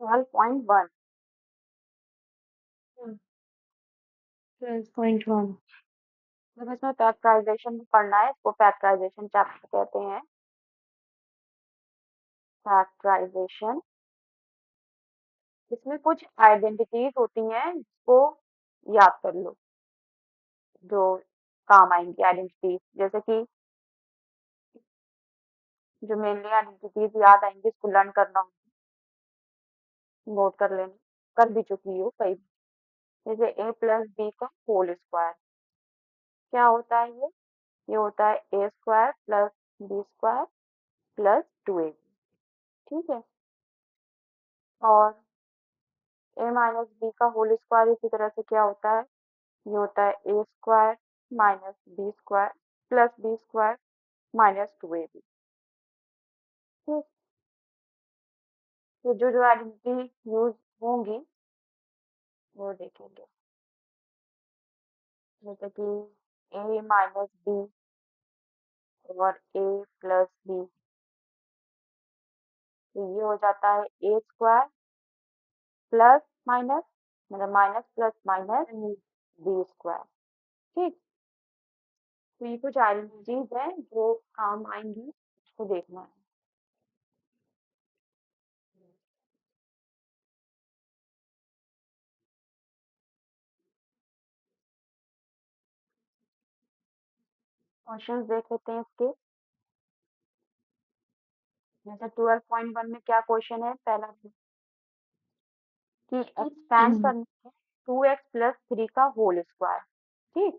12.1 12.1 जब इसमें फैक्टराइजेशन पढ़ना है, इसको फैक्टराइजेशन चैप्टर कहते हैं। फैक्टराइजेशन, इसमें कुछ आइडेंटिटीज होती हैं जिसको याद कर लो, जो काम आएंगी आइडेंटिटीज, जैसे कि जो मेनली आइडेंटिटीज याद आएंगी इसको लर्न करना होगा, नोट कर लेना, कर भी चुकी हो कई बार। जैसे a प्लस बी का होल स्क्वायर क्या होता है? ये होता है a square plus B square plus 2ab, ठीक है। और a माइनस बी का होल स्क्वायर इसी तरह से क्या होता है? ये होता है a square minus B square plus B square minus 2ab। ठीक, तो जो आइडेंटिटी यूज होंगी वो देखेंगे, जैसे कि a माइनस बी और a प्लस बी, तो ये हो जाता है a स्क्वायर प्लस माइनस, मतलब minus plus minus B square. ठीक, तो ये कुछ आइडेंटिटीज हैं जो काम आएंगी, उसको देखना है। क्वेश्चंस देख लेते हैं इसके। जैसे 12.1 में क्या क्वेश्चन है? पहला कि एक्सपेंड करना है 2x प्लस 3 का होल स्क्वायर। ठीक,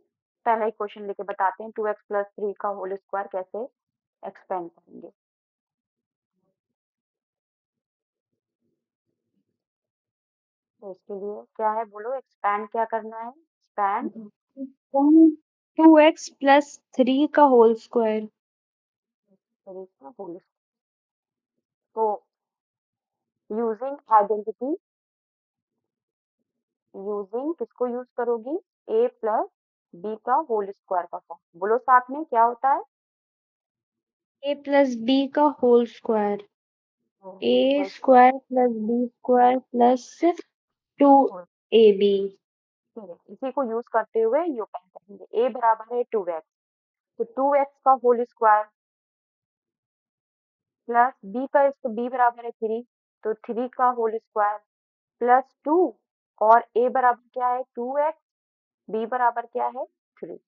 पहला ही क्वेश्चन लेके बताते हैं 2x प्लस 3 का होल स्क्वायर कैसे एक्सपेंड करेंगे। तो इसके लिए क्या है बोलो, एक्सपैंड क्या करना है? एक्सपैंड 2x प्लस 3 का होल स्क्वायर। 3 का होल, तो यूजिंग आइडेंटिटी, यूजिंग किसको यूज करोगी? a प्लस बी का होल स्क्वायर का फॉर्म, बोलो साथ में क्या होता है? a प्लस बी का whole square, a equal square plus b square plus 2ab। ठीक है, इसी को यूज करते हुए ये पेन करेंगे। a बराबर है 2x, तो 2x का होल स्क्वायर प्लस b का, इसको b बराबर है 3, तो 3 का होल स्क्वायर प्लस 2, और a बराबर क्या है? 2x, b बराबर क्या है? 3।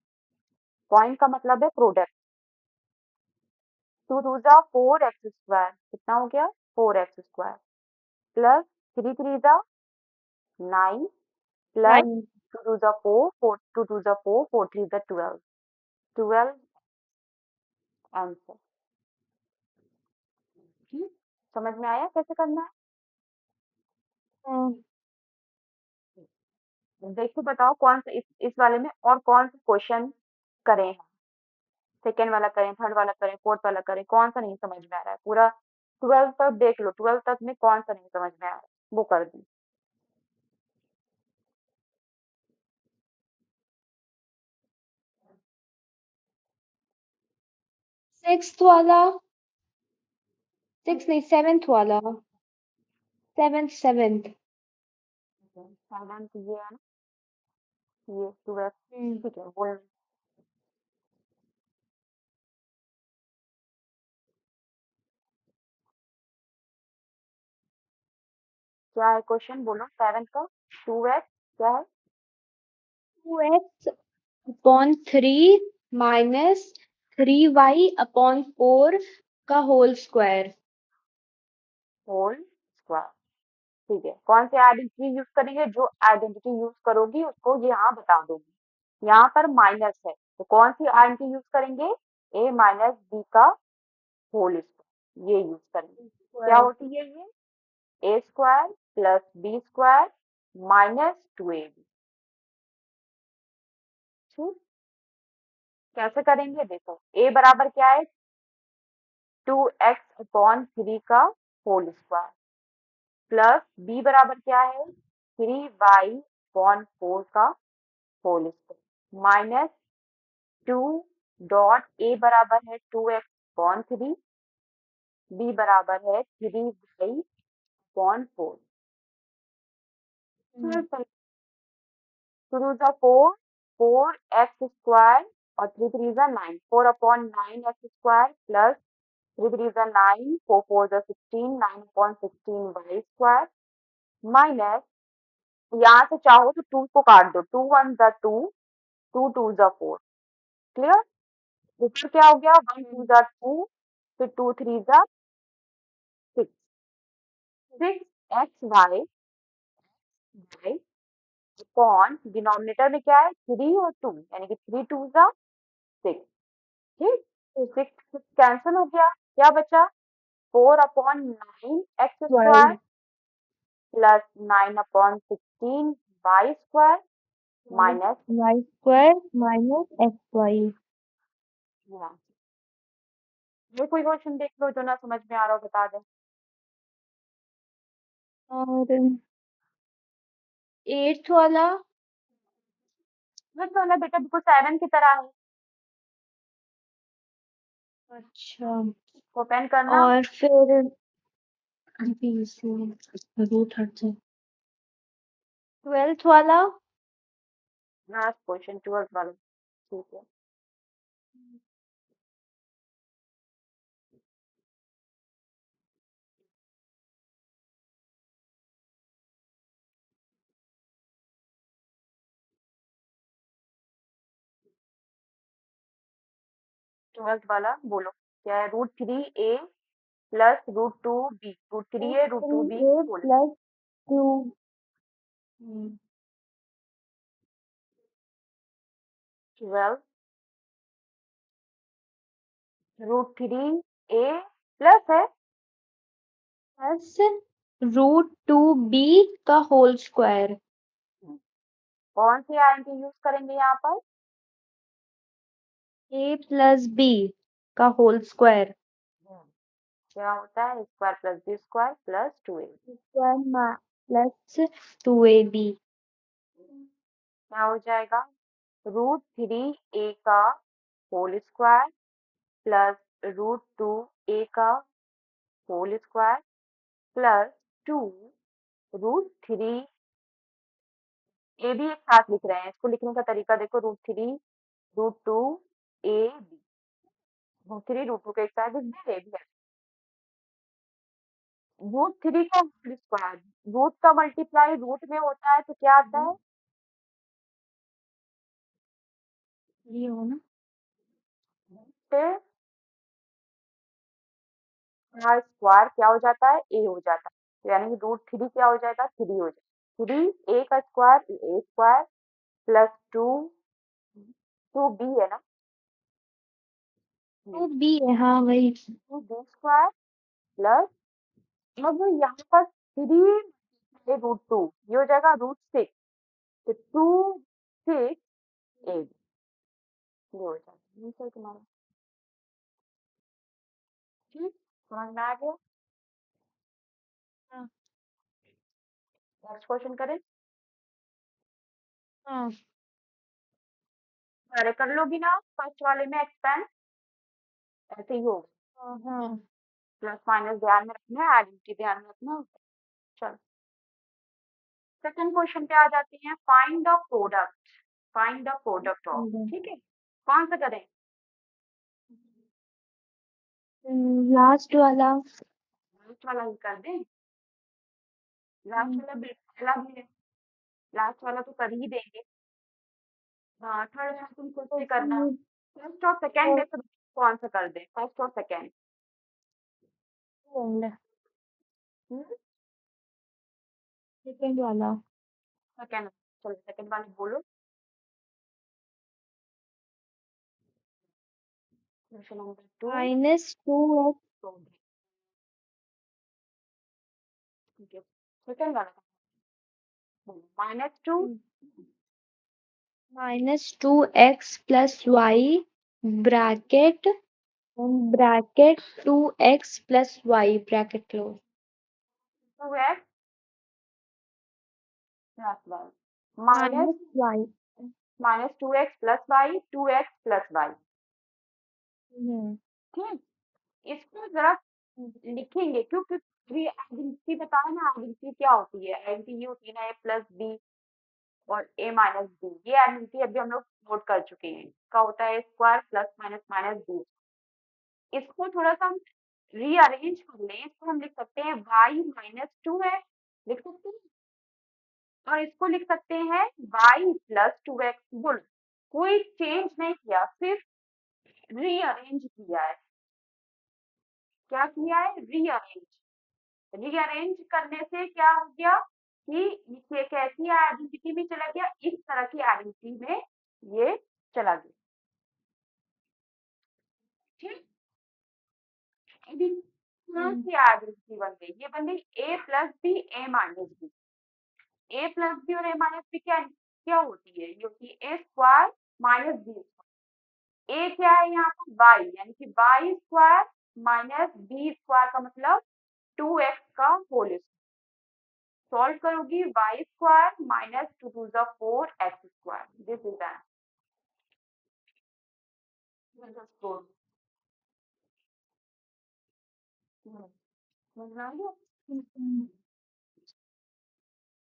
पॉइंट का मतलब है प्रोडक्ट। 2 2 जा 4x स्क्वायर, कितना हो गया? 4x स्क्वायर प्लस 3 3 जा 9 प्लस 2 2 जा 4 4 2 2 जा 4 4 3 जा 12, 12 आंसर। समझ में आया कैसे करना है? देखो बताओ कौन सा इस वाले में और कौन सा क्वेश्चन करें, सेकेंड वाला करें, थर्ड वाला करें, फोर्थ वाला करें, कौन सा नहीं समझ में आ रहा है? पूरा 12 तक देख लो, 12 तक में कौन सा नहीं समझ में आ रहा है वो कर दी। सिक्स्थ वाला, सिक्स नहीं सेवेंथ वाला, सेवेंथ सेवेंथ ये है ना, ये 12, ठीक है बोल। क्या है क्वेश्चन बोलो? 7 का 2x क्या है? 2x upon 3 minus 3y upon 4 का होल स्क्वायर। होल स्क्वायर, ठीक है। कौन सी आइडेंटिटी यूज करेंगे? जो आइडेंटिटी यूज करोगी उसको यहाँ बता दोगी। यहाँ पर माइनस है तो कौन सी आइडेंटिटी यूज करेंगे? a माइनस बी का होल स्क्वायर, ये यूज करेंगे। क्या होती है ये? a square plus B square minus 2ab। ठीक, कैसे करेंगे देखो, a बराबर क्या है? 2x अपॉन 3 का होल स्क्वायर प्लस b बराबर क्या है? 3y अपॉन 4 का whole square minus 2 dot a बराबर है 2x अपॉन 3, b बराबर है 3y अपॉन 4। टू जा 4, 4x² और 3 3 जा 9, 4/9x² प्लस 3 3 जा 9, 4 4 जा 16, 9/16 y² माइनस, यहाँ से चाहो तो 2 को काट दो, 2 1 जा 2, 2 2 जा 4। क्लियर? ऊपर क्या हो गया, 1 2 जा 2, फिर 2 3 जा 6, 6xy अपॉन डिनोमिनेटर में क्या है 3 और 2, यानी कि 3 2 जा 6। ठीक, 6 कैंसिल हो गया, क्या बचा 4/9x² y plus 9/16 y² minus y square minus xy। ये कोई क्वेश्चन देख लो जो ना समझ में आ रहा हो, बता दे। और 8th वाला समझ में आना बेटा, बिल्कुल 7 की तरह है, अच्छा, को पेन करना। और फिर अभी इसे रूट हट जाए। 12th वाला लास्ट क्वेश्चन 12 वाला, ठीक है। 12 वाला बोलो क्या है, √3a plus √2b, √3a √2b 3a बोलो। plus 2 12 √3a प्लस है plus रूट 2b का होल स्क्वायर। कौन सी आंटी यूज करेंगे यहाँ पर, a plus b का होल स्क्वायर क्या होता है square plus B square plus 2a, square plus 2ab। क्या हो जाएगा √3a का होल स्क्वायर प्लस √2a का होल स्क्वायर प्लस 2 √3, ए भी एक साथ लिख रहे हैं, इसको लिखने का तरीका देखो, √3 √2 a b, √3 √2 के एक साथ लिख दिया, ए भी है। √3 का होल स्क्वायर, रूट का मल्टीप्लाई रूट में होता है तो क्या आता है, ये हो ना, फिर का स्क्वायर क्या हो जाता है, ए हो जाता है, तो यानी कि √3 क्या हो जाएगा, 3 हो जाएगा, 3 a का square a square plus 2 b है ना, 2b है, हाँ वही। 2b स्क्वायर प्लस, अब यहाँ पर 3 √2, ये हो जाएगा √6, तो 2 6 a, ये हो जाएगा, ये सही तुम्हारा। ठीक, समझ में आ गया। हाँ नेक्स्ट क्वेश्चन करें, हाँ सारे कर लोगी ना, फर्स्ट वाले में एक्सपेंड ऐसे ही होगा, हाँ हाँ। प्लस माइनस ध्यान में रखना है, आइडेंटिटी ध्यान में रखना है। चलो सेकंड क्वेश्चन पे आ जाते हैं, find the product, find the product of, ठीक है, कौन सा करें, लास्ट वाला। लास्ट वाला ही कर दें, लास्ट वाला बिल्कुल अलग है, लास्ट वाला तो कर ही देंगे। हाँ थर्ड वाला तुम खुद तो से करना, फिर फर्स्ट और सेकंड में से कौन सा कर दें, फर्स्ट और सेकंड, सेकेंड वाला सेकंड, चलो सेकंड वाले बोलो, क्वेश्चन नंबर 2, -2x ठीक है, सेकंड वाला -2 -2x plus y bracket bracket 2x plus y bracket close 2x plus y minus -y। -2x plus y 2x plus y, हम्म ठीक, इसको जरा लिखेंगे क्योंकि अभी आइडेंटिटी बताया ना, आइडेंटिटी क्या होती है, आइडेंटिटी ये होती है ना ए प्लस बी और ए माइनस बी, ये आइडेंटिटी अभी हम लोग नोट कर चुके हैं। क्या होता है, square plus minus minus B. इसको थोड़ा सा हम रीअरेंज कर लें, इसको हम लिख सकते हैं y माइनस टू है, लिख सकते हैं, और इसको लिख सकते हैं y प्लस टू एक्स। बोल, कोई चेंज नहीं किया, सिर्फ रीअरेंज किया है। क्या किया है, रीअरेंज। रीअरेंज करने से क्या हो गया कि ये कैसी आइडेंटिटी में चला गया, इस तरह की आइडेंटिटी में ये चला गया। ठीक, अभी कौन सी आइडेंटिटी बन गई, ये बन गई ए plus B A minus B. A plus B और ए माइनस बी क्या क्या होती है, ये होती है A square minus B square. A क्या है यहाँ पर, वाई, यानी कि Y square minus B square का मतलब 2x का होल स्क्वायर। सॉल्व करोगी Y square minus two to the 4x square, this is an. समझ आ गया?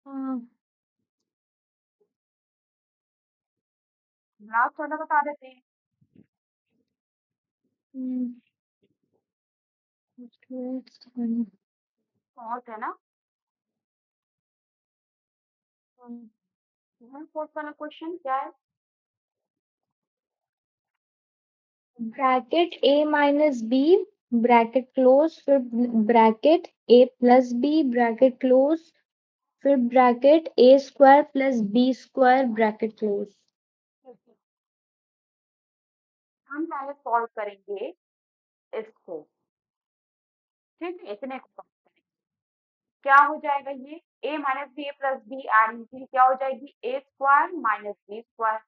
हाँ। लास्ट वाला बता देते हैं। फोर्थ है ना, फोर्थ वाला क्वेश्चन क्या है, bracket a minus B bracket close, फिर bracket a plus B bracket close, फिर bracket a square plus b square bracket close. हम पहले सॉल्व करेंगे इसको। ठीक है, इतने को solve करेंगे। क्या हो जाएगा, ये a minus B A plus B identity क्या हो जाएगी, A square minus B square.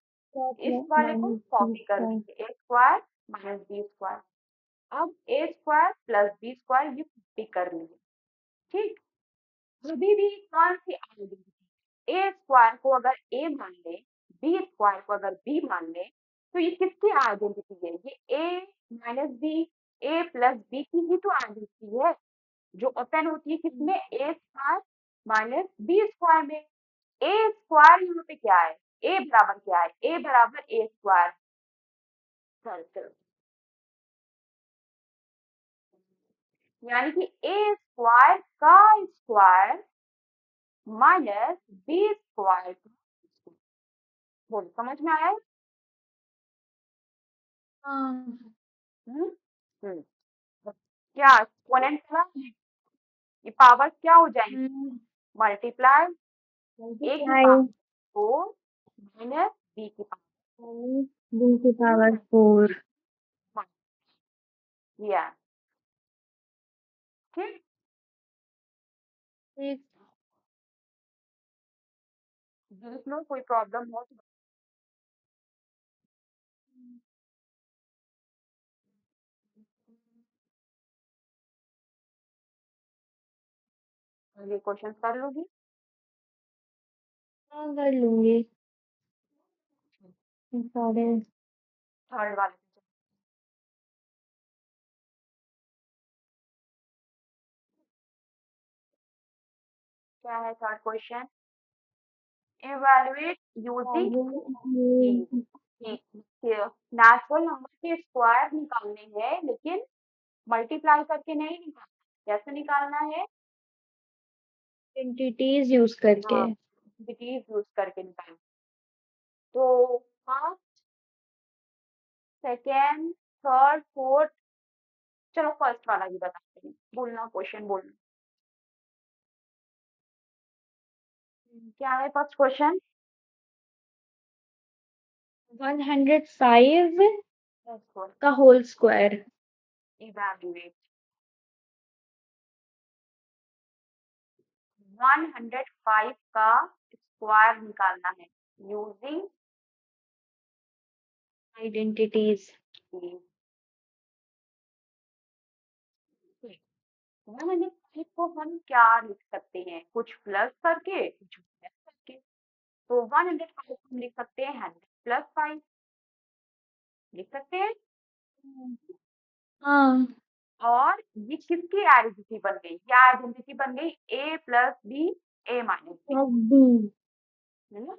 इस वाले को माइनस b कॉपी कर स्क्वायर। देंगे, A square minus B square. अब A square plus B square ये कॉपी कर लेंगे। ठीक, कभी भी कौन सी आइडेंटिटी ए स्क्वायर को अगर ए मान ले, बी स्क्वायर को अगर बी मान ले, तो ये किसकी आइडेंटिटी है, ये ए minus B A plus B की ही तो आइडेंटिटी है, जो ओपन होती है किसमें, ए स्क्वायर माइनस बी स्क्वायर में। ए स्क्वायर यहाँ पे क्या है, ए बराबर क्या है, ए बराबर ए स्क्वायर। सर्कल, यानी कि ए स्क्वायर का स्क्वायर माइनस बी स्क्वायर। बोल, समझ में आया? हाँ। हम्म हम्म। क्या एक्सपोनेंट था, ये पावर क्या हो जाएंगे, मल्टीप्लाई, ए की मल्टीप्लाई पावर 4 माइनस बी की पावर b की पावर 4। 1। या ठीक, ठीक। देख लो, कोई प्रॉब्लम हो तो। ये क्वेश्चन कर लोगी। हाँ, कर लूंगी सारे। थर्ड वाले पे चलो। क्या है third question, evaluate using natural number के स्क्वायर निकालने हैं, लेकिन मल्टीप्लाई करके नहीं निकालना, कैसे निकालना है, आइडेंटिटीज यूज करके। हाँ, डिटीज यूज करके निकालना। तो फर्स्ट, सेकेंड, थर्ड, फोर्थ, चलो फर्स्ट वाला ही बताते हैं, बोलना क्वेश्चन बोलना। क्या है फर्स्ट क्वेश्चन, 105 का होल स्क्वायर। इवैल्यूएट 105 का स्क्वायर निकालना है यूजिंग आइडेंटिटीज। 105 को हम क्या लिख सकते हैं, कुछ प्लस करके कुछ माइनस करके। तो 105 को हम लिख सकते हैं 100 प्लस 5, लिख सकते हैं। हाँ। और ये किसकी आइडेंटिटी बन गई? क्या आइडेंटिटी बन गई? a plus B a minus B, plus B. है ना?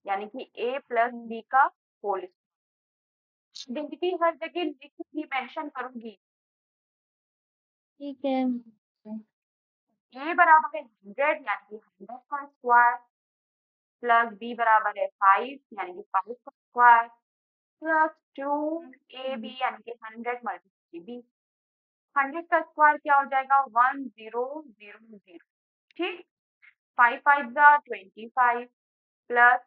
यानी कि a प्लस बी का होल आइडेंटिटी हर जगह लिखूंगी, मेंशन करूंगी। ठीक है। a बराबर है 100 यानी कि 100 का स्क्वायर, प्लस b बराबर है 5 यानी कि 5 का स्क्वायर, प्लस 2ab यानी कि 100 मल्टीप्लाई b। 100 का स्क्वायर क्या हो जाएगा? 1000, ठीक। 5 5 जा 25 प्लस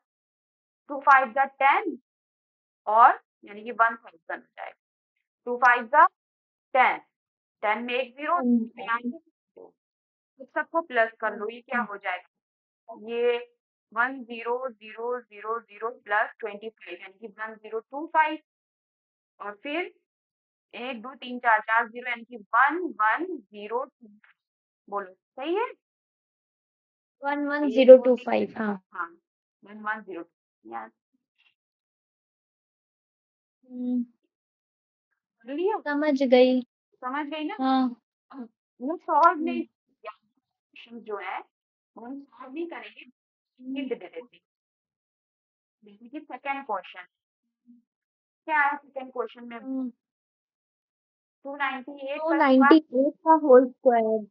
2 5 जा 10 और यानी कि 1000 हो जाएगा। 2 5 जा 10, 10 में एक जीरो, सबको प्लस कर लो, ये क्या हो जाएगा? ये 100000 प्लस 25 यानी कि 1025, और फिर 1 2 3 4 4 जीरो यानी कि 1102। बोलो सही है? 11025। हाँ। हाँ 1102 यार, हम्म, लियो समझ गई। समझ गई ना? हाँ। वो सॉल्व हम्म, नहीं, क्वेश्चन जो है वो हम सॉल्व नहीं करेंगे, हिंट दे देते हैं। जैसे कि सेकंड क्वेश्चन क्या है? सेकंड क्वेश्चन में हम्म, 298 टू का स्क्वायर, नाइन्टी एट का होल स्क्वायर।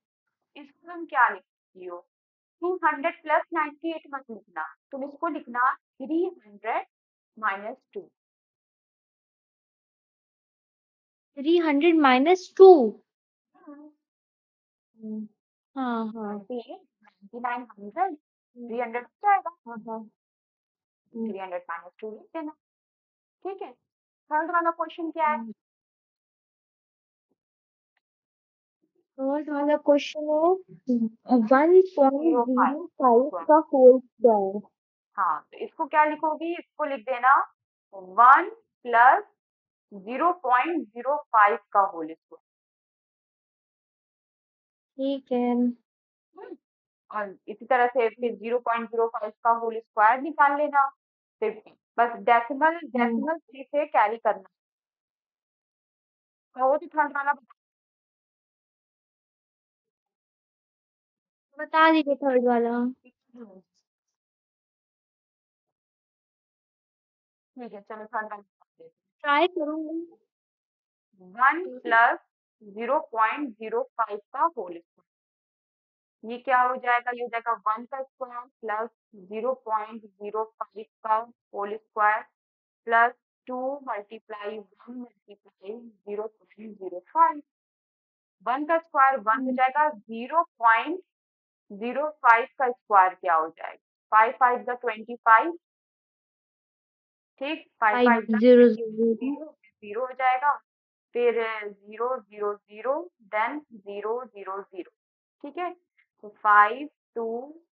इसको तुम क्या लिखती हो? 200 प्लस 98 मत लिखना, तुम इसको लिखना 300 माइनस 2। 300 - 2। हाँ हाँ। 9900, हम्म, 300 हो जाएगा, हाँ हाँ। 300 माइनस 2 लिख देना, ठीक है। थर्ड वाला क्वेश्चन क्या है? थर्ड वाला क्वेश्चन है 1.05 05। का होल स्क्वायर। हाँ तो इसको क्या लिखोगी? इसको लिख देना 1 प्लस 0.05 का होल स्क्वायर। ठीक है। और इसी तरह से फिर 0.05 का होल स्क्वायर निकाल लेना, फिर बस डेसिमल हम्म, डेसिमल से कैरी करना। तो वो तो थर्ड वाला बता दीजिए थर्ड वाला। ठीक है, चलो थर्ड वाला बता ट्राई करूंगी। देते। 1 प्लस 0.05 का होल स्क्वायर, ये क्या हो जाएगा? ये हो जाएगा 1 का स्क्वायर प्लस 0.05 का whole square plus 2 multiply 1 multiply 0.05। 1 का स्क्वायर 1 हो हम्म, जाएगा, 0.05 का स्क्वायर क्या हो जाएगा? 5 5 जा 25, ठीक। 5 फाइव 5 जा जीरो जीरो। 0 हो जाएगा, फिर 0 0 0 देन 0 0 0, ठीक है। तो 5 2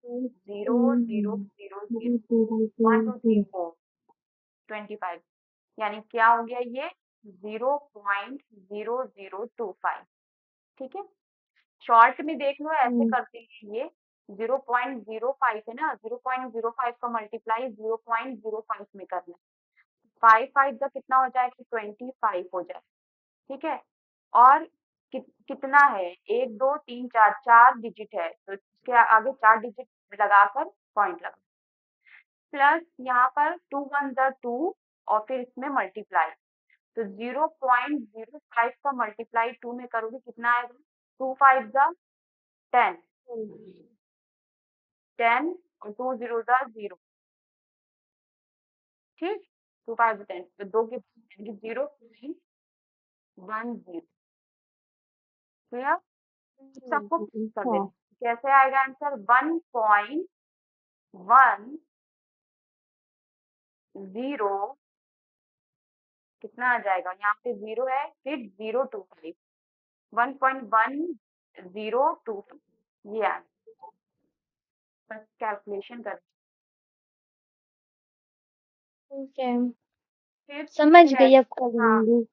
0 0 0 0 1 2 3 4 25, यानी क्या हो गया? ये 0.0025, ठीक है। शॉर्ट में देख लो, ऐसे करते हैं ये 0.05 है ना, 0.05 का मल्टीप्लाई 0.05 में करना है। 5 5 का कितना हो जाएगा? 25 हो जाएगा, ठीक है। और कितना है? 1 2 3 4 4 डिजिट है, तो इसके आगे 4 डिजिट लगाकर पॉइंट लगा, प्लस यहाँ पर 2 1 जा 2 और फिर इसमें मल्टीप्लाई, तो 0.05 का मल्टीप्लाई 2 में करोगे कितना आएगा? 2 5 जा 10, 10 और 2 0 जा 0, ठीक। 2 5 10, तो 2 के 0.10, क्लियर? सबको कर देना, कैसे आएगा आंसर? 1.10, कितना आ जाएगा? यहाँ पे 0 है, फिर 025, 1.1025, ये आंसर। बस कैलकुलेशन कर। ठीक है, फिर समझ है, गई, अब हाँ करूंगी।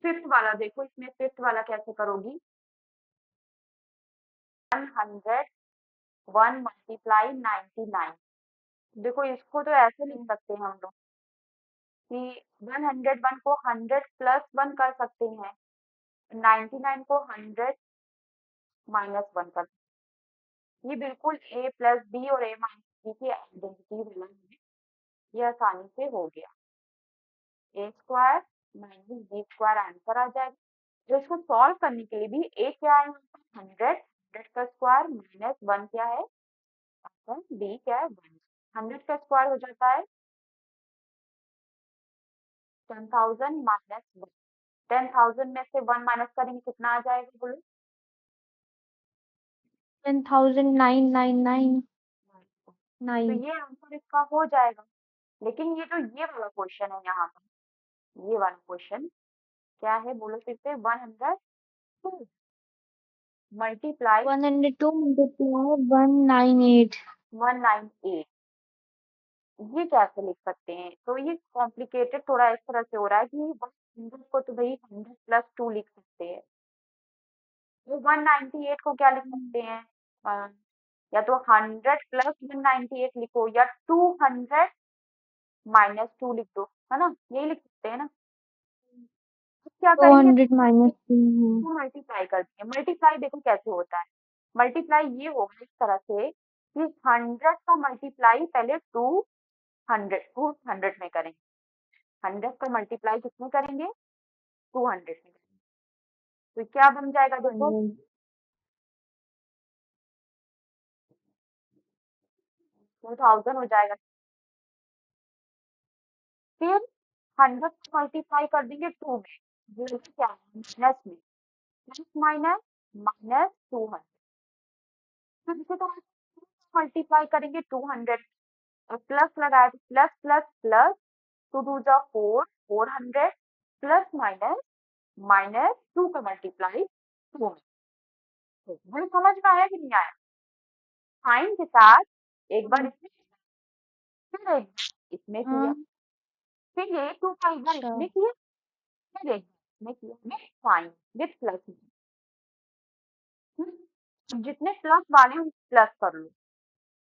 फिफ्थ वाला देखो, इसमें फिफ्थ वाला कैसे करोगी? 100 1 मल्टीप्लाई 99, देखो इसको तो ऐसे लिख सकते हैं हम लोग कि 101 को 100 प्लस 1 कर सकते हैं, 99 को 100 -1 कर, ये बिल्कुल a प्लस बी और a माइनस बी की आइडेंटिटी वाला है, ये आसानी से हो गया। a square minus B square answer आ जाएगा। तो इसको सॉल्व करने के लिए भी a क्या है, 100, 100 का स्क्वायर माइनस 1 क्या है, b क्या है 1, 100 का स्क्वायर हो जाता है 10,000 माइनस 1, 10,000 में से 1 माइनस करेंगे कितना आ जाएगा बोलो। 10,999 तो 9। ये आंसर इसका हो जाएगा। लेकिन ये जो ये वाला क्वेश्चन है यहाँ पर, ये वाला क्वेश्चन क्या है बोलो फिर से, 102 मल्टीप्लाई 102 multiply 198। 198, ये कैसे लिख सकते हैं? तो ये कॉम्प्लिकेटेड थोड़ा इस तरह से हो रहा है कि 100 को तो भाई 100 प्लस 2 लिख सकते हैं, तो 198 को क्या लिख सकते हैं, अ, या तो 100 प्लस 198 लिखो या 200 माइनस 2 लिख दो, है ना, यही लिख सकते हैं ना। तो क्या करेंगे, 200 माइनस 3 टू मल्टीप्लाई कर देंगे। मल्टीप्लाई देखो कैसे होता है, मल्टीप्लाई ये होगा इस तरह से कि 100 का मल्टीप्लाई पहले 200 में करेंगे, 100 का मल्टीप्लाई किसमें करेंगे, 200 में करेंगे। तो क्या बन जाएगा देखो, 100। 2000 हो जाएगा। फिर 100 को मल्टीप्लाई कर देंगे 2 में, जो क्या है माइनस में, प्लस माइनस माइनस 200। फिर इसी तरह मल्टीप्लाई करेंगे 200 और प्लस लगाया तो प्लस प्लस प्लस, 2 2 जा 4, 400 प्लस माइनस माइनस 2 का मल्टीप्लाई 2 में। तो मुझे समझ में आया कि नहीं आया? साइन के साथ एक बार इसमें, फिर एक बार इसमें किया, हाँ। फिर ये 2 का एक बार अच्छा। इसमें किया, फिर एक बार इसमें किया, विथ साइन विथ प्लस। जितने प्लस वाले हैं प्लस कर लो,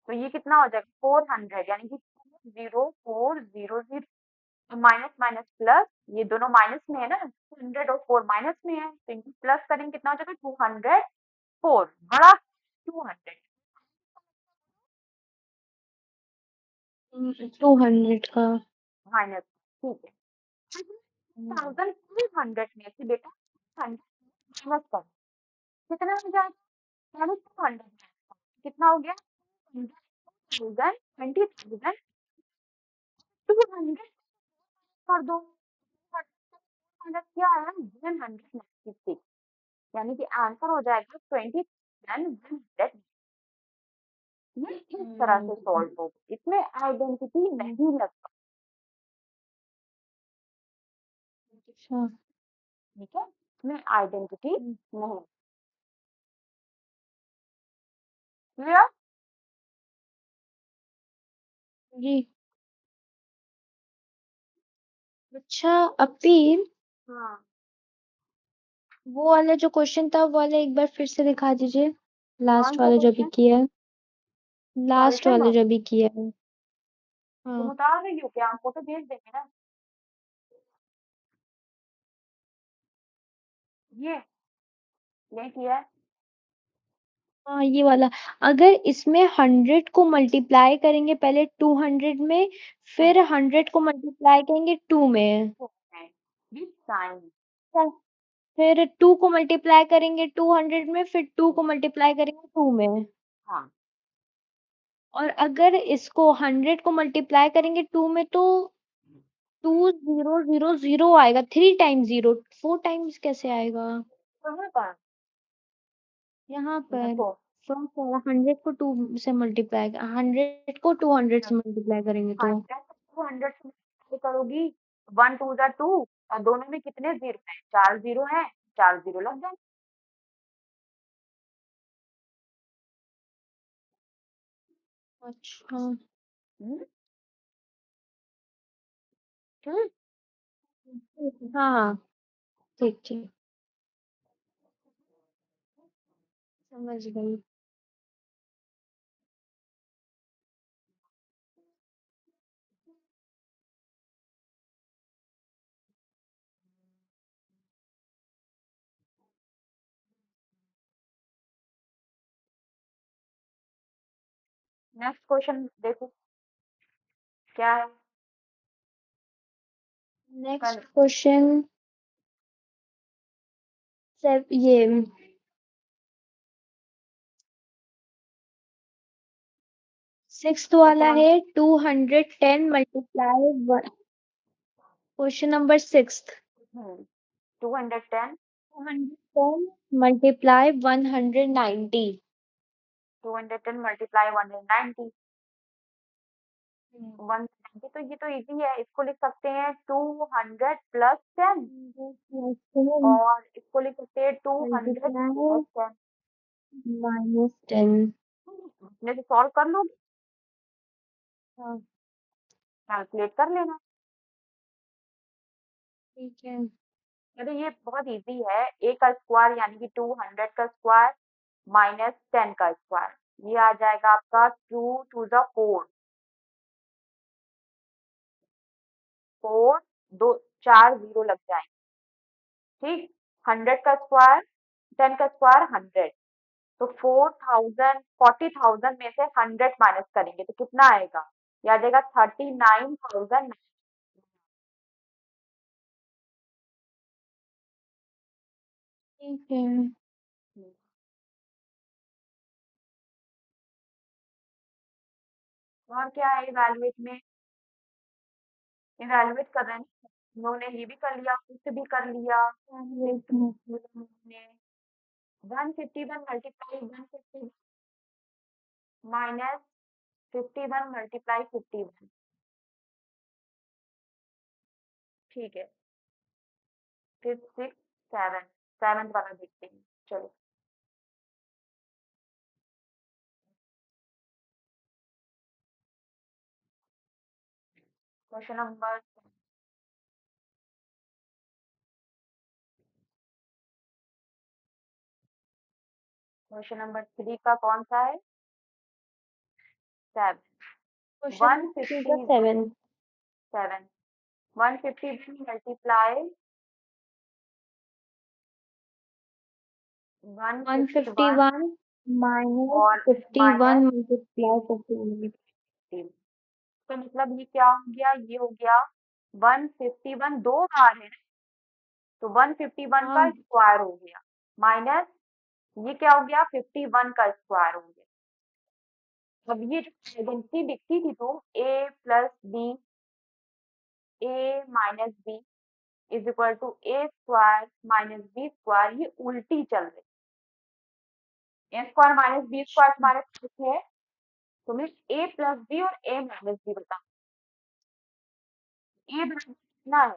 तो ये कितना हो जाएगा 400, यानी कि 20400, माइनस माइनस प्लस, ये दोनों माइनस में है ना, 100 और 4 माइनस में है, तो इनको प्लस करेंगे कितना हो जाएगा 204, बड़ा 200 200 का। माइनस, ठीक है। हम्म। 1200 में से बेटा 100 माइनस कर, कितना हो जाएगा, यानी 200 कितना हो गया, 100,000 20,000 200 कर दो, माइनस क्या आया 196, यानी कि आंसर हो जाएगा 20,100। ये इस तरह से हम्म। सॉल्व होगा, इसमें आइडेंटिटी नहीं लगता, अच्छा। ठीक है, इसमें आइडेंटिटी हम्म। नहीं, क्लियर। जी। अच्छा अपी, हाँ, वो वाला जो क्वेश्चन था वो वाला एक बार फिर से दिखा दीजिए। कौन लास्ट सा वाला जो भी क्वेश्चन, किया है। लास्ट सॉल्यूशन वाला वाला, जो भी किया है। तुम हाँ। उतार रही हो क्या, फोटो भेज देंगे ना, ये नहीं किया है, हाँ ये वाला। अगर इसमें 100 को मल्टीप्लाई करेंगे पहले 200 में, फिर 100 को मल्टीप्लाई करेंगे 2 में, विथ साइन, फिर 2 को मल्टीप्लाई करेंगे 200 में, फिर 2 को मल्टीप्लाई करेंगे 2 में। हाँ और अगर इसको 100 को मल्टीप्लाई करेंगे 2 में तो 2000 आएगा, 3 टाइम्स 0, 4 टाइम्स कैसे आएगा कहाँ पर, यहाँ पर? देखो फर्स्ट वाला 100 को 2 से मल्टीप्लाई, 100 को 200 से मल्टीप्लाई करेंगे तो 100 से करोगी, 1 2 जा 2, और दोनों में कितने जीरो है, 4 जीरो है, 4 जीरो लग जाए। अच्छा। हम्म, ठीक, हाँ हाँ, ठीक ठीक, समझ गई। नेक्स्ट क्वेश्चन देखो क्या है। नेक्स्ट कल क्वेश्चन ये सिक्स्थ वाला है 210 multiply question number sixth 210 210 multiply 190 210 multiply 190 190 तो ये तो इजी है, इसको लिख सकते हैं 200 प्लस 10 और इसको लिख सकते हैं 200 मल्टीप्लाई प्लस 10। -10। अपने से सॉल्व कर लो, हाँ कैलकुलेट कर लेना। ठीक है। अरे ये बहुत इजी है, a का स्क्वायर यानी कि 200 का स्क्वायर माइनस 10 का स्क्वायर, ये आ जाएगा आपका 2 टू द 4 4 दो 4 जीरो लग जाएंगे, ठीक। 100 का स्क्वायर 10 का स्क्वायर 100, तो 40,000 में से 100 माइनस करेंगे तो कितना आएगा, ये आ जाएगा 39,000। ठीक है। और क्या है इवैल्यूएट में, इवैल्यूएट कर रहे हैं ना, उन्होंने ये भी कर लिया, उससे भी कर लिया, हमने 151 मल्टीप्लाई 150 माइनस 51 मल्टीप्लाई 51, ठीक है। फिर 6 7 7 वाला देखते हैं, चलो। क्वेश्चन नंबर क्वेश्चन नंबर 3 का कौन सा है, 7 क्वेश्चन नंबर 3 का 151 7 7 151 मल्टीप्लाई 151 151 माइनस और 51 माइनस मल्टीप्लाई 51। 15, तो मतलब ये क्या हो गया, ये हो गया 151 दो बार है ना, तो 151 का हाँ स्क्वायर हो गया माइनस ये क्या हो गया 51 का स्क्वायर हो गया। अब ये जो आइडेंटिटी दिखती थी तो A plus B A minus B is equal to A square minus B square, ये उल्टी चल रही, A square minus B square तुम्हारे पास है, तुम्हें ए प्लस बी और ए माइनस बी बता, ए बराबर कितना है,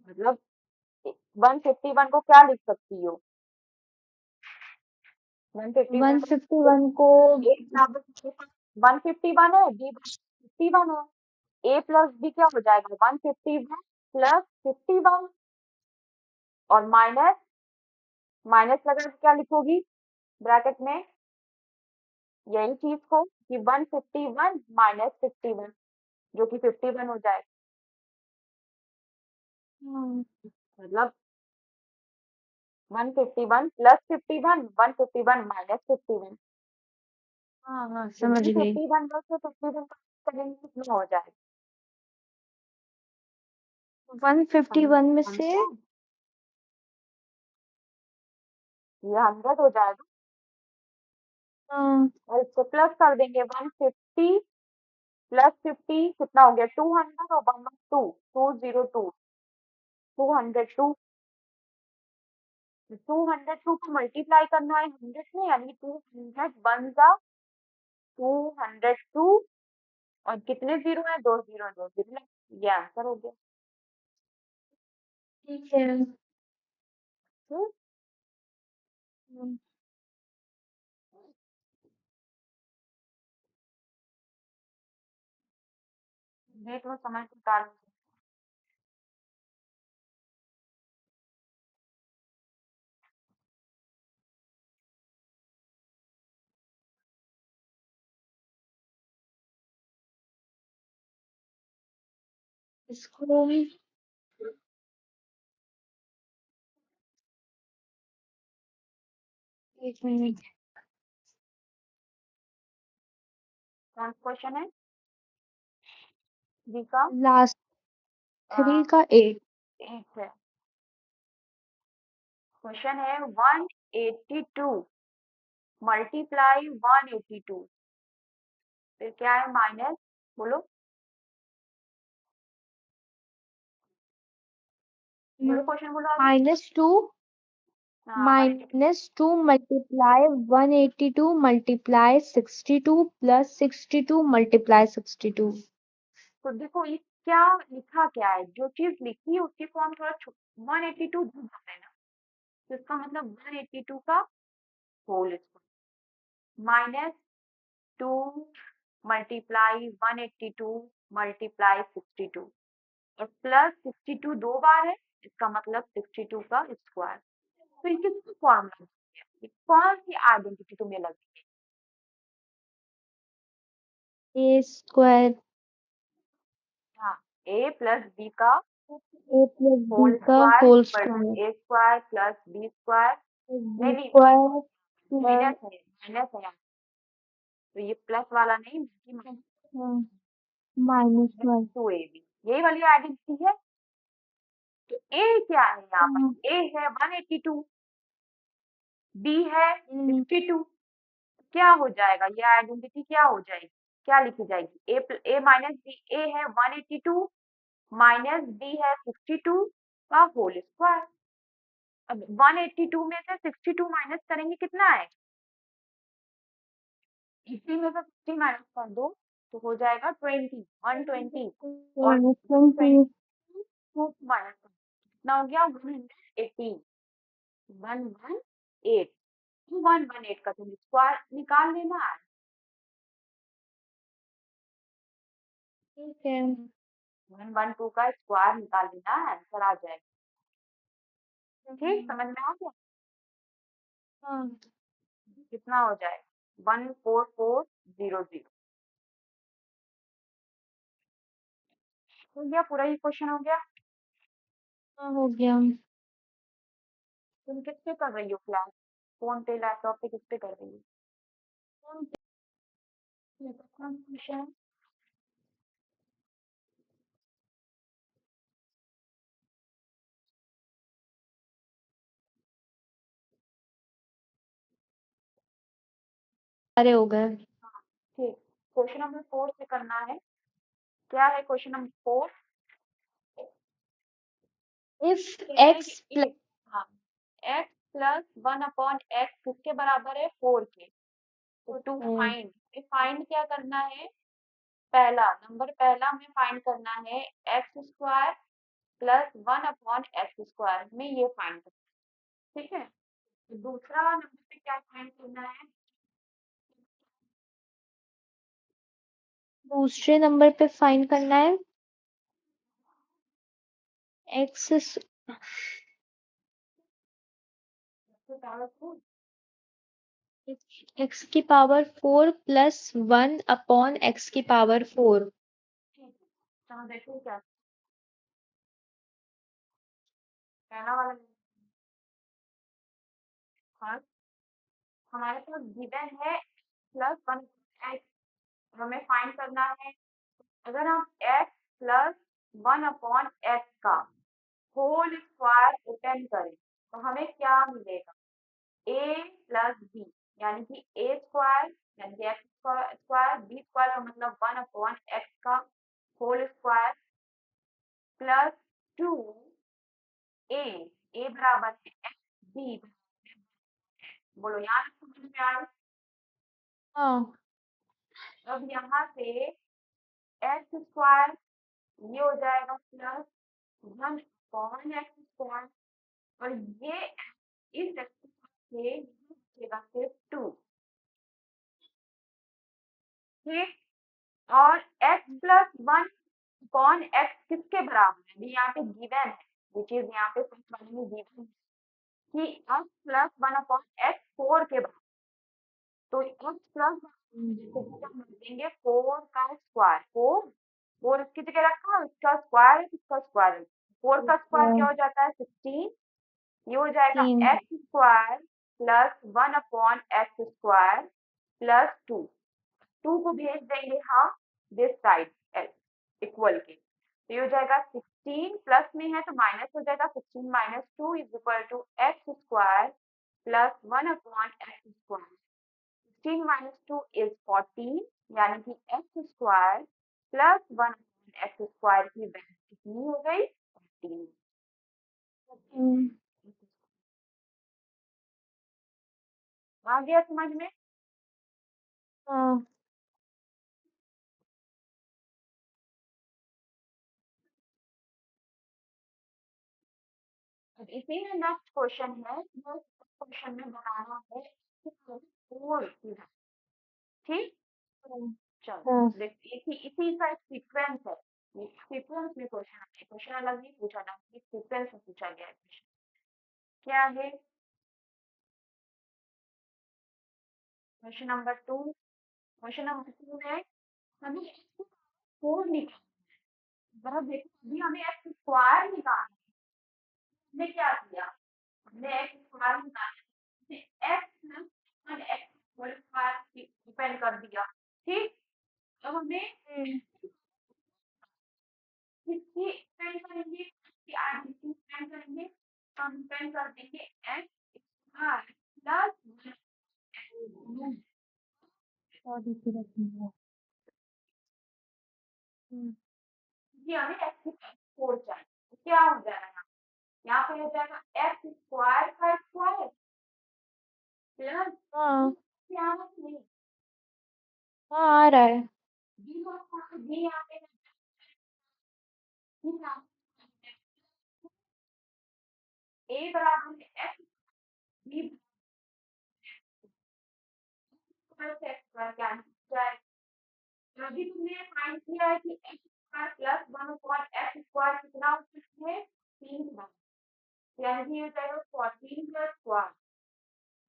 मतलब 151 को क्या लिख सकती हो, 151 151 को ए बराबर 151 है, बी 51 है, ए प्लस बी क्या हो जाएगा 151 प्लस 51 और माइनस माइनस लगा के क्या लिखोगी ब्रैकेट में, यही चीज को कि 151 माइनस 51 जो कि 51 हो जाएगा, मतलब 151 प्लस 51 151 माइनस 51, हाँ हाँ तो समझ गई। 151 में से 51 करेंगे कितना हो जाएगा, 151 में से 100, ये 100 हो जाएगा, हाँ और इसको प्लस कर देंगे 150 प्लस 50 कितना हो गया 200 और 1 202 202 202 को मल्टीप्लाई करना है 100 में, यानी 200 वन जा 202 और कितने जीरो है, दो जीरो, ये आंसर हो गया। ठीक है। हम्म, हम्म, वेट में समय निकाल, इसको एक मिनट। कौन सा क्वेश्चन है? जी का लास्ट 3 का 8। 8 है। क्वेश्चन है 182 मल्टीप्लाई 182, फिर क्या है माइनस, बोलो बोलो क्वेश्चन बोलो आगे। -2 हाँ 182 -2 मल्टीप्लाई 182 मल्टीप्लाई 62 प्लस 62 मल्टीप्लाई 62। तो देखो ये क्या लिखा, क्या है, जो चीज लिखी है उसकी फॉर्म थोड़ा 182 दूर जाता है ना, तो इसका मतलब 182 का whole square minus 2 multiply 182 multiply 62 और प्लस 62 दो बार है, इसका मतलब 62 का स्क्वायर। तो ये किसका फॉर्मूला है, ये कौन सी आइडेंटिटी तुम्हें लगी है? ए स्क्वायर हाँ, ए प्लस बी का ए प्लस बी होल का square whole but square A square plus B square, B नहीं नहीं स्क्वायर माइनस प्लस है, माइनस है यहाँ, तो ये प्लस वाला नहीं बल्कि -1। 2ab, यही वाली आइडेंटिटी है। तो ए क्या है यहाँ पर, ए है 182, बी है 62, क्या हो जाएगा, ये आइडेंटिटी क्या हो जाएगी, क्या लिखी जाएगी, ए माइनस बी, ए है 182 माइनस बी है 62 का होल स्क्वायर। अब 182 में से 62 माइनस करेंगे कितना है, 80 में से 60 माइनस कर दो तो हो जाएगा 20, 120 और 20 माइनस कितना हो गया 118, 118, 118 का तुम स्क्वायर निकाल लेना है। ठीक है। 112 का स्क्वायर निकाल लेना है, आंसर आ जाएगा। ठीक, समझ में आ गया? हाँ कितना हो जाएगा 14400, हो गया पूरा ही क्वेश्चन हो गया। हाँ हो गया। तुम किस पे कर रही हो क्लास, फोन पे लैपटॉप पे किस पे कर रही हो? क्वेश्चन सारे हो गए। ठीक, क्वेश्चन नंबर 4 से करना है। क्या है क्वेश्चन नंबर 4? इफ कहते हैं एक्स कि एक, हाँ, x प्लस 1/x किसके बराबर है, 4 के। तो टू फाइंड, फाइंड क्या करना है, पहला नंबर, पहला हमें फाइंड करना है x square plus 1/x square में ये फाइंड करना है, ठीक है। तो दूसरा नंबर पे क्या फाइंड करना है, दूसरे नंबर पे फाइंड करना है एक्स एक्स की पावर 4 प्लस 1 अपॉन एक्स की पावर 4। ठीक है, तो देखो क्या पहला वाला फर्स्ट, हमारे पास गिवन है प्लस 1/x, हमें फाइंड करना है, अगर हम x प्लस 1/x का होल स्क्वायर ओपन करें तो हमें क्या मिलेगा, a प्लस बी, यानी कि a स्क्वायर यानी कि एक्स स्क्वायर, बी स्क्वायर का मतलब 1/x का whole square plus 2a, a बराबर है x, b, बोलो यहाँ तक समझ में आया। हाँ अब यहाँ से एक्स स्क्वायर ये हो जाएगा प्लस 1/x स्क्वायर, और ये इस एक्स से बचेगा सिर्फ 2, ठीक। और x प्लस 1/x किसके बराबर है, अभी यहाँ पे गिवन है, ये चीज यहाँ पे फर्स्ट वाले में गिवन है कि x प्लस 1/x 4 के बराबर, तो x प्लस देंगे 4 का स्क्वायर, 4 इसकी जगह रखा, इसका स्क्वायर है, किसका स्क्वायर है, 4 का स्क्वायर क्या हो जाता है 16, ये हो जाएगा 3 x square plus 1/x² plus 2 को भेज देंगे हम दिस साइड एल इक्वल के, तो ये हो जाएगा 16 प्लस में है तो माइनस हो जाएगा, 16 minus 2 is equal to x² plus 1/x²। 16 minus 2 is 14, यानी कि x² प्लस 1/x² की वैल्यू कितनी हो गई? 14। हम्म, आ गया समझ में? हाँ। अब इसी में नेक्स्ट क्वेश्चन है, क्वेश्चन में बनाना है फोर, ठीक। चलो हाँ देख, इसी का सीक्वेंस है, सीक्वेंस में क्वेश्चन है, क्वेश्चन अलग नहीं पूछा था, सीक्वेंस में पूछा गया है क्वेश्चन। क्या है क्वेश्चन नंबर 2? क्वेश्चन नंबर 2 है हमें फोर निकालना है, देखो अभी हमें x² निकालना है। हमने क्या किया, हमने x² निकाला, x plus 1x whole square depend कर दिया, ठीक। अब हमें हम्म, किसकी डिपेंड करेंगे, इसकी आइडेंटिटी डिपेंड करेंगे, तो हम डिपेंड कर देंगे x² प्लस और दूसरी बात नहीं है। ये हमें x4 चाहिए, तो क्या हो जाएगा, यहाँ पे हो जाएगा x² का स्क्वायर प्लस हाँ यहाँ नहीं हाँ आ रहा है। b यहाँ पे a बराबर है x, b से x² कैंसिल जाएगा। तो अभी तुमने फाइंड किया है कि x² प्लस 1/x² कितना हो सकता है, 3 बार, यानी कि ये हो जाएगा 14 plus 1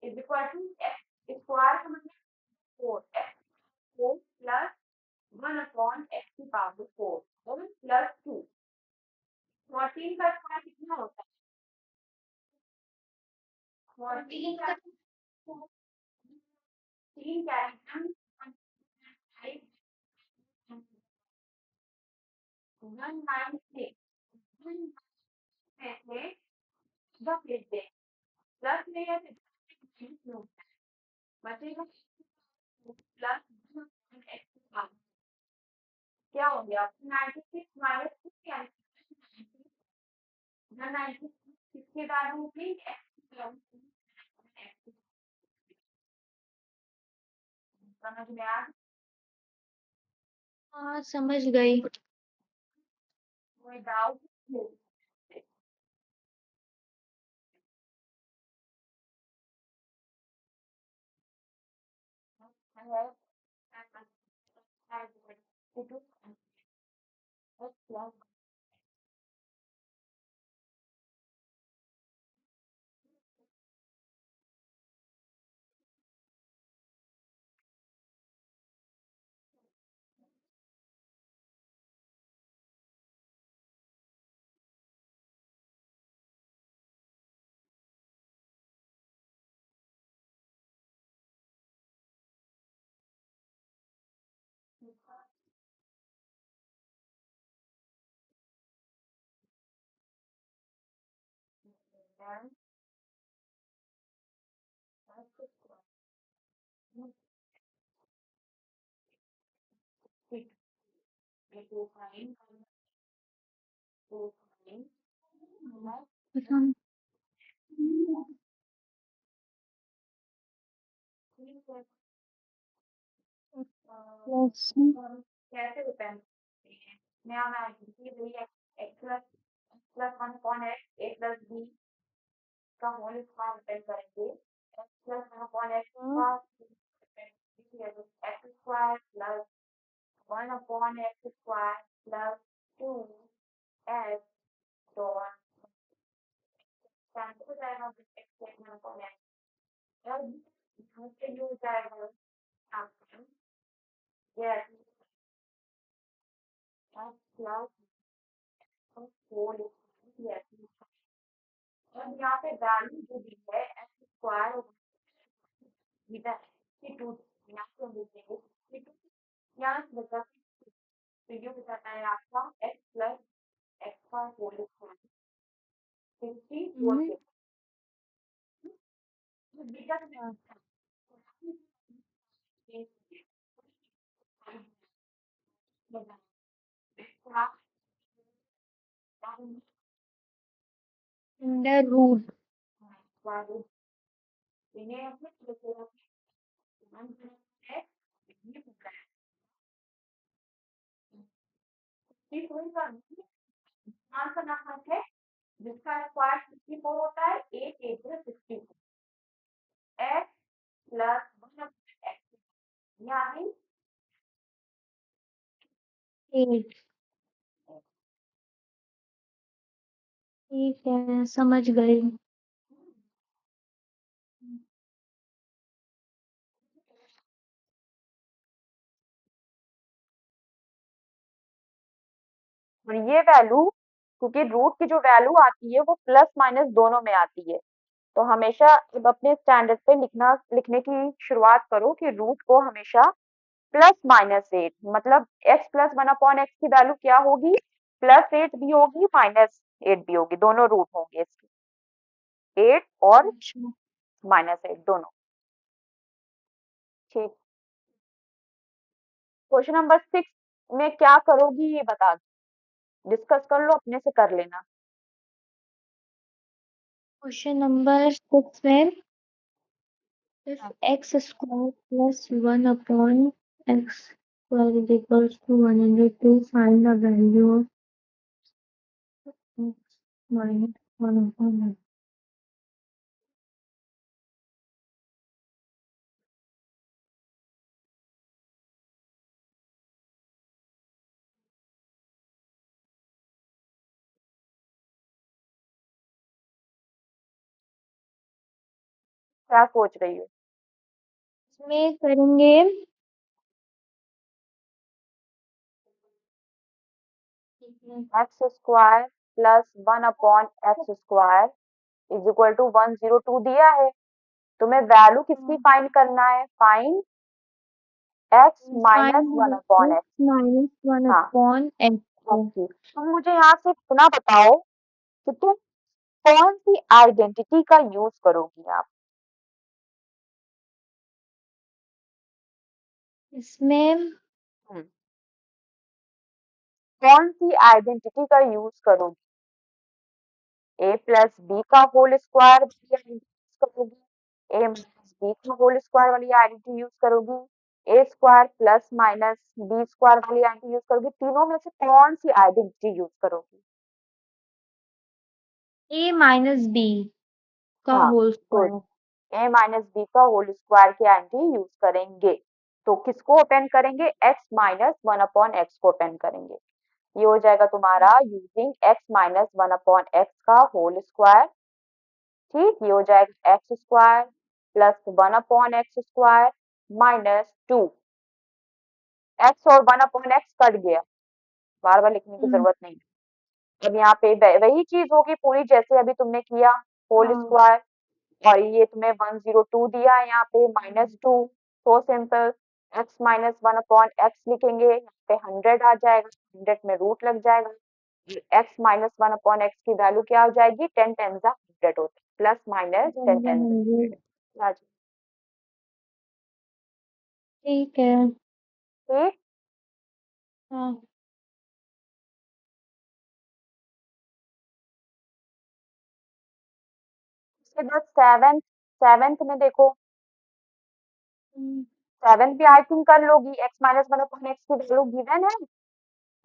is equal to x² का मतलब 4, x4 प्लस 1/x⁴ और प्लस 2। 14 का स्क्वायर कितना होता है, 14 का 3 कैरी 196 में से 10 लिख दे, प्लस में है तो बचेगा प्लस x, क्या हो गया 96 माइनस 2 क्या है, 96 किसके बाद होगी x, समझ में आ हाँ समझ गई। कोई डाउट? पता नहीं। प्लस कैसे डिपेंड मैं वही x plus 1/x a plus b का होल स्क्वायर डिपेंड करेंगे, x प्लस 1/x का x² plus 1/x² plus 2x dot cancel हो जाएगा, x प्लस 1/x अब यहाँ से ये हो जाएगा आपका ये x प्लस 4 अब यहाँ पे वैल्यू जो दी है x² स्क्वायर बीटा की टू यहाँ से हम लिखेंगे 62 यहाँ से बचा तो ये हो जाता है आपका x प्लस एक्स का होल स्क्वायर 64 हम्म, के बीटा हाँ, अंडर रूट है जिसका स्क्वायर 64 होता है 8 8 64 x प्लस 1 x यानी 8। ठीक है, समझ गई। और ये वैल्यू क्योंकि रूट की जो वैल्यू आती है वो प्लस माइनस दोनों में आती है तो हमेशा अब अपने स्टैंडर्ड पे लिखने की शुरुआत करो कि रूट को हमेशा प्लस माइनस 8 मतलब x प्लस 1/x की वैल्यू क्या होगी प्लस 8 भी होगी माइनस 8 भी होगी दोनों रूट होंगे इसके 8 और अच्छा, माइनस 8 दोनों ठीक क्वेश्चन नंबर 6 में क्या करोगी ये बता दो डिस्कस कर लो अपने से कर लेना क्वेश्चन नंबर 6 में if x square plus 1 upon x square is equals to 102, find the value of x minus 1 upon x. क्या सोच रही हो इसमें करेंगे X square plus 1/x² is equal to 102 दिया है तुम्हें वैल्यू किसकी फाइंड करना है find x minus find 1/x x minus 1 हाँ upon x को। ओके तुम मुझे यहाँ से इतना बताओ कि तुम कौन सी आइडेंटिटी का यूज करोगी आप इसमें हम्म, कौन सी आइडेंटिटी का यूज करोगी a प्लस बी का होल स्क्वायर वाली आइडेंटिटी यूज करोगी a माइनस बी का होल स्क्वायर वाली आइडेंटिटी यूज करोगी a square plus minus B square वाली आइडेंटिटी यूज करोगी तीनों में से कौन सी आइडेंटिटी यूज करोगी a minus b का हाँ whole good square. a minus B का होल स्क्वायर की आइडेंटिटी यूज करेंगे तो किसको ओपन करेंगे x माइनस 1/x को ओपन करेंगे ये हो जाएगा तुम्हारा यूजिंग x माइनस 1/x का होल स्क्वायर ठीक ये हो जाएगा x square plus 1/x² minus 2 x और 1/x कट गया बार बार लिखने की हम्म, जरूरत नहीं अब यहाँ पे वही चीज होगी पूरी जैसे अभी तुमने किया होल हाँ, स्क्वायर और ये तुम्हें 102 दिया है यहाँ पे -2 so simple x minus 1/x लिखेंगे यहाँ पे 100 आ जाएगा 100 में रूट लग जाएगा x माइनस 1/x की वैल्यू क्या हो जाएगी 10 10 जा 100 होता है प्लस माइनस 10 10 100। 100 ठीक है। ठीक हाँ। उसके बाद सेवेंथ सेवेंथ में देखो हम्म, सेवेंथ भी आई थिंक कर लोगी x माइनस 1/x की वैल्यू गिवन है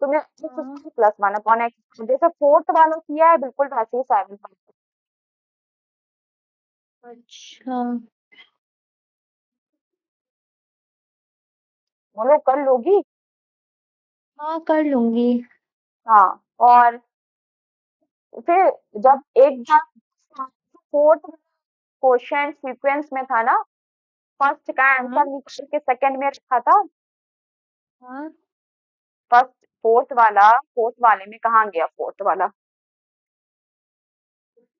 तुम्हें हाँ, प्लस 1/x जैसे फोर्थ वाला किया है बिल्कुल वैसे ही सेवेंथ अच्छा, बोलो कर लोगी हाँ कर लूंगी। हाँ और फिर जब एक बार फोर्थ क्वेश्चन सीक्वेंस में था ना फर्स्ट का हाँ, आंसर निकाल के सेकंड में रखा था हाँ, फर्स्ट फोर्थ वाले में कहाँ गया फोर्थ वाला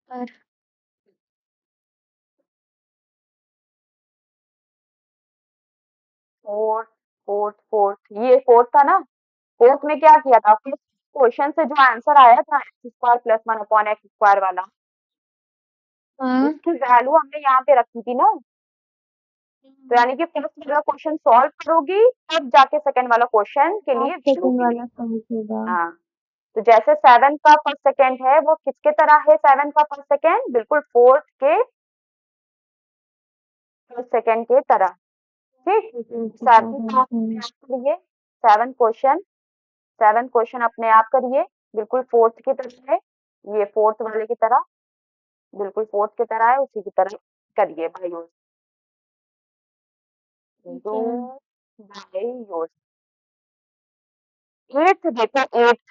पर फोर्थ फोर्थ फोर्थ, ये फोर्थ था ना। फोर्थ में क्या किया था, फिर क्वेश्चन से जो आंसर आया था x square plus one upon X square वाला, हाँ। उसकी वैल्यू हमने यहाँ पे रखी थी ना। तो यानी कि फर्स्ट वाला क्वेश्चन सॉल्व करोगी, तब जाके सेकंड वाला क्वेश्चन के आप लिए वैल्यू सेकंड वाला मिलेगी। समझिएगा। हाँ, तो जैसे 7 का पर सेकंड है वो किसके तरह है, 7 का पर सेकंड बिल्कुल फोर्थ के पर सेकंड के तरह। ठीक, सेवन का हम्म, करिए, 7 क्वेश्चन, 7 क्वेश्चन अपने आप करिए, बिल्कुल फोर्थ की तरह है, ये फोर्थ वाले की तरह, बिल्कुल फोर्थ की तरह है, उसी की तरह करिए भाई। ठीक डू है। By your. एट्थ देखो, एट्थ,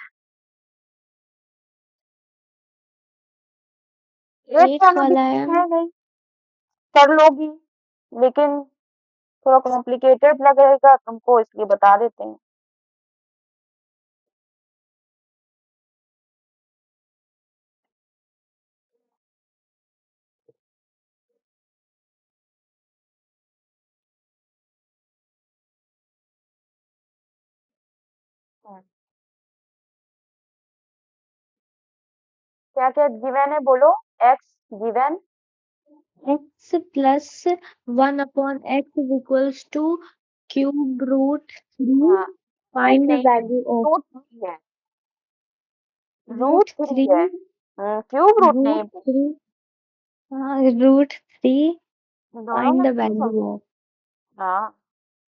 एट्थ एट वाला भी वाला है। कुछ है नहीं, कर लोगी, लेकिन थोड़ा कॉम्प्लिकेटेड लगेगा तुमको, इसलिए बता देते हैं। हाँ, क्या क्या गिवन है बोलो। X given, X plus one upon X is equals to cube root three. हाँ, रूट फाइंड द नहीं है, वैल्यू ऑफ रूट थ्री है, रूट रूट थ्री थ्री। है, क्यूब रूट नहीं रूट है। थ्री। हाँ, रूट थ्री। दोनों फाइंड में द से वैल्यू ऑफ हाँ,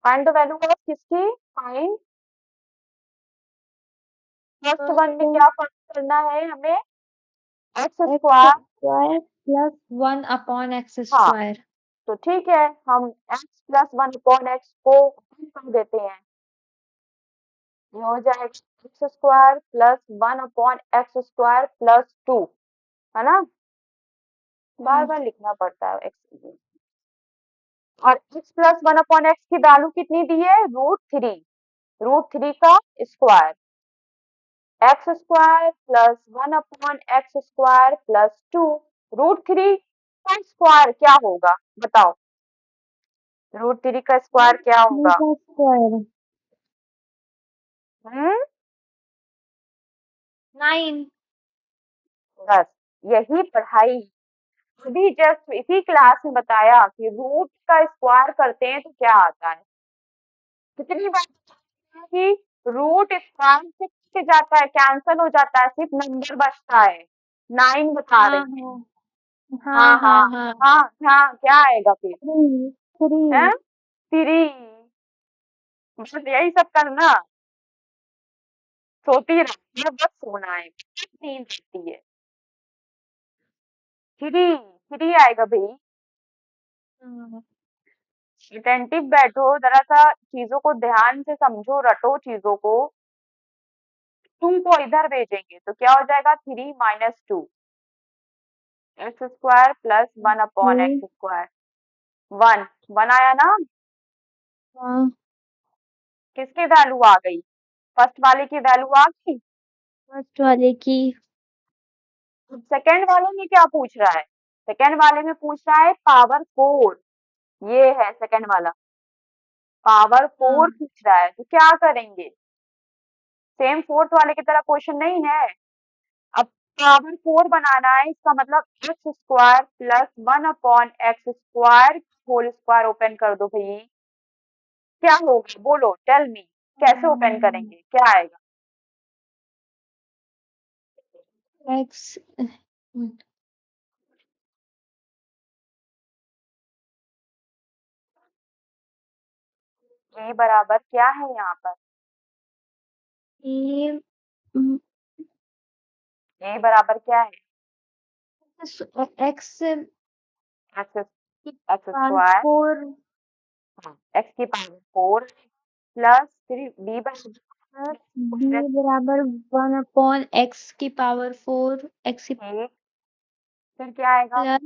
फाइंड द वैल्यू ऑफ किसकी, फाइंड, फर्स्ट वन में फर्स्ट क्या फाइंड करना है हमें, X X square. Square plus one upon x हाँ, स्क्वायर। तो ठीक है, हम x plus one upon x को open कर देते हैं, ये हो जाएगा x square plus one upon X square plus to, है ना, बार हाँ। बार लिखना पड़ता है एक्स, और x plus one upon X की वैल्यू कितनी दी है, रूट थ्री, रूट थ्री का square, X square plus one upon X square plus two, root three का स्क्वायर क्या होगा बताओ, रूट थ्री का स्क्वायर रूट क्या थ्री होगा। का स्क्वायर हम्म, 9। बस यही पढ़ाई, अभी जस्ट इसी क्लास में बताया कि रूट का स्क्वायर करते हैं तो क्या आता है, कितनी बार बताया कि रूट स्क्वायर से कट जाता है, कैंसल हो जाता है, सिर्फ नंबर बचता है, 9 बता रही हाँ है। हाँ हाँ हाँ हाँ, हाँ हाँ। हाँ हाँ, क्या आएगा फिर, थ्री। थ्री। है, 3, बस यही सब करना, सोती रहती है, बस सोना है, नींद आती है, 3, 3 आएगा भाई, हाँ। अटेंटिव बैठो जरा सा, चीजों को ध्यान से समझो, रटो चीजों को, तुमको इधर भेजेंगे तो क्या हो जाएगा, 3 - 2 x square plus one upon three. X square, one, one आया ना, हाँ। किसकी वैल्यू आ गई, फर्स्ट वाले की वैल्यू आ गई। फर्स्ट वाले की। सेकंड वाले में क्या पूछ रहा है, सेकंड वाले में पूछ रहा है पावर 4, ये है सेकंड वाला, पावर 4 हाँ पूछ रहा है, तो क्या करेंगे, सेम फोर्थ वाले की तरह क्वेश्चन नहीं है, अब पावर 4 बनाना है, इसका मतलब X square plus one upon X square whole square open कर दो भाई, क्या होगा बोलो, टेल मी, कैसे ओपन करेंगे, क्या आएगा, एक्स। ए बराबर क्या है यहाँ पर, ये ए बराबर क्या है, एक्स एक्स, की एक्स पावर स्क्वायर, फोर हाँ एक्स की पावर 4 प्लस फिर बी प्लस बी बराबर बराबर वन अपॉन एक्स की पावर फोर एक्स की एक, फिर क्या आएगा,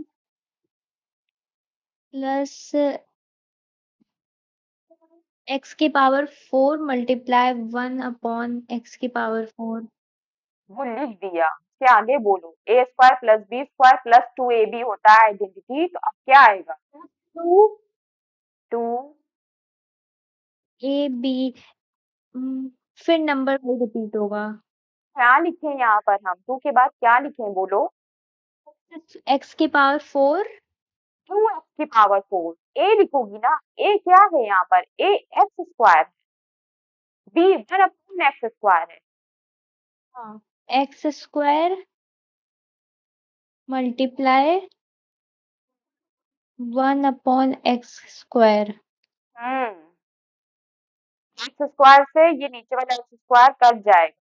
प्लस प्लस एक्स की power four multiply one upon X की पावर फोर। वो लिख दिया, क्या आगे बोलो, A square plus B square plus two A B होता है आइडेंटिटी, तो अब क्या आएगा, टू। 2, ए बी फिर नंबर वही रिपीट होगा। क्या लिखें यहाँ पर हम? 2 के बाद क्या लिखें बोलो? एक्स की पावर 4। 2x की पावर 4। ए लिखोगी ना? ए क्या है यहाँ पर? A X square, B 1 upon X square है। हाँ, X square multiply 1 upon X square. X square से ये नीचे वाला एक्स स्क्वायर कट जाएगा।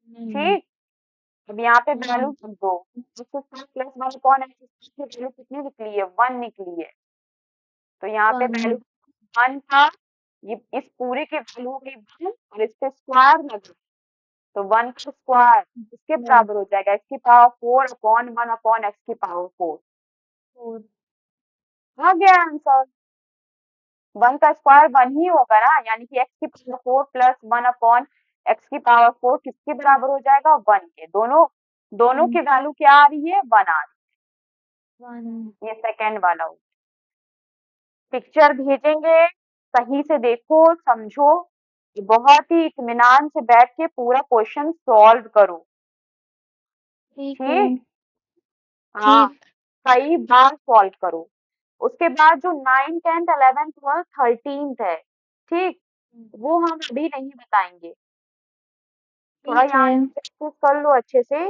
ठीक, अब यहाँ पे वैल्यू हम्म, लिख दो। X square plus 1 upon X square की वैल्यू कितनी निकली है? 1 निकली है। तो यहाँ पे 1। वैल्यू 1 था, ये इस पूरे के वैल्यू हो गई 1 और इस पे स्क्वायर लगा, तो 1 का स्क्वायर इसके बराबर हो जाएगा एक्स की पावर 4 अपॉन 1 अपॉन एक्स की पावर 4। 4। आ गया आंसर। 1 का स्क्वायर 1 ही होगा ना, यानी कि एक्स की पावर 4 प्लस 1 अपॉन एक्स की पावर 4 किसके बराबर हो जाएगा? 1 के। दोनों दोनों की वैल्यू क्या आ रही है? 1 आ रही 1। है। ये सेकंड वाला हो। पिक्चर भेजेंगे, सही से देखो, समझो, बहुत ही इत्मीनान से बैठ के पूरा क्वेश्चन सॉल्व करो। ठीक है। ठीक, हाँ, ठीक। कई बार सॉल्व करो। उसके बाद जो 9, 10, 11, 12, 13 है, ठीक, वो हम अभी नहीं बताएंगे। थोड़ा ठीक यहाँ है। प्रैक्टिस कर लो अच्छे से।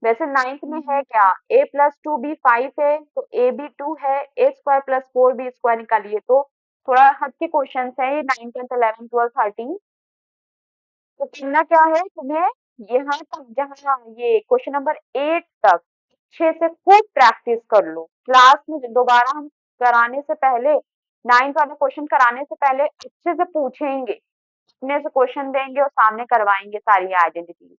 वैसे 9th में है क्या? a प्लस 2b 5 है, तो a भी 2 है, a square plus 4b square निकालिए। तो थोड़ा हट के क्वेश्चन है ये 9, 10, 11, 12, 13। तो करना क्या है तुम्हें? यहाँ तक, जहाँ ये क्वेश्चन नंबर 8 तक अच्छे से खूब प्रैक्टिस कर लो। क्लास में दोबारा हम कराने से पहले, 9th वाला क्वेश्चन कराने से पहले अच्छे से पूछेंगे, अपने से क्वेश्चन देंगे और सामने करवाएंगे सारी आइडेंटिटीज।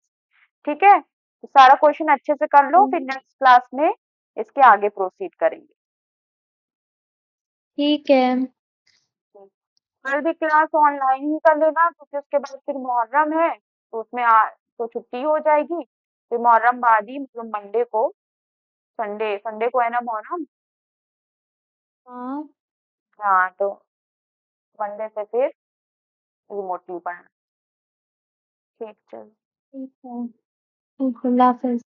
ठीक है, तो सारा क्वेश्चन अच्छे से कर लो, फिर नेक्स्ट क्लास में इसके आगे प्रोसीड करेंगे। ठीक है। कल भी क्लास ऑनलाइन ही कर लेना, क्योंकि उसके बाद फिर मुहर्रम है, तो उसमें तो छुट्टी हो जाएगी। फिर मुहर्रम बाद ही, मतलब मंडे को, संडे संडे को है ना मुहर्रम? हाँ। हाँ, तो मंडे से फिर रिमोटली पढ़ना। ठीक, चल। ठीक है। अल्लाह हाफिज।